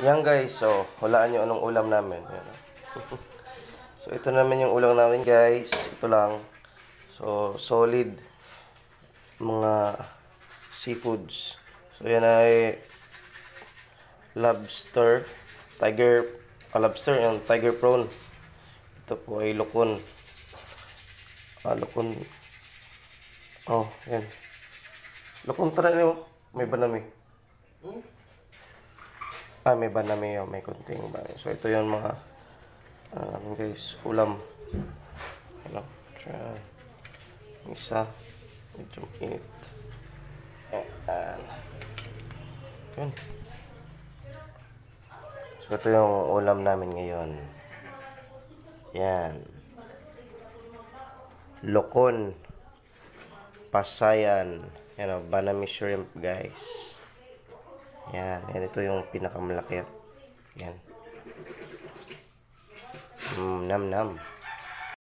Yan guys, so hulaan nyo anong ulam namin. Yan. So ito naman yung ulam namin guys. Ito lang. So solid mga seafoods. So yan ay lobster, lobster, yung tiger prawn. Ito po ay lukon. Lukon. Oh, yan. Lukon tara niyo. May banami. May banami yun. May kunting banami. So ito yung mga guys, ulam. Ano? Try. Isa. Medyo init. Ayan. Yun. So ito yung ulam namin ngayon. Yan. Lokon. Pasayan. Yan o, banami shrimp guys. Yan. Yan, ito yung pinakamalaki. Yan. Nam nam.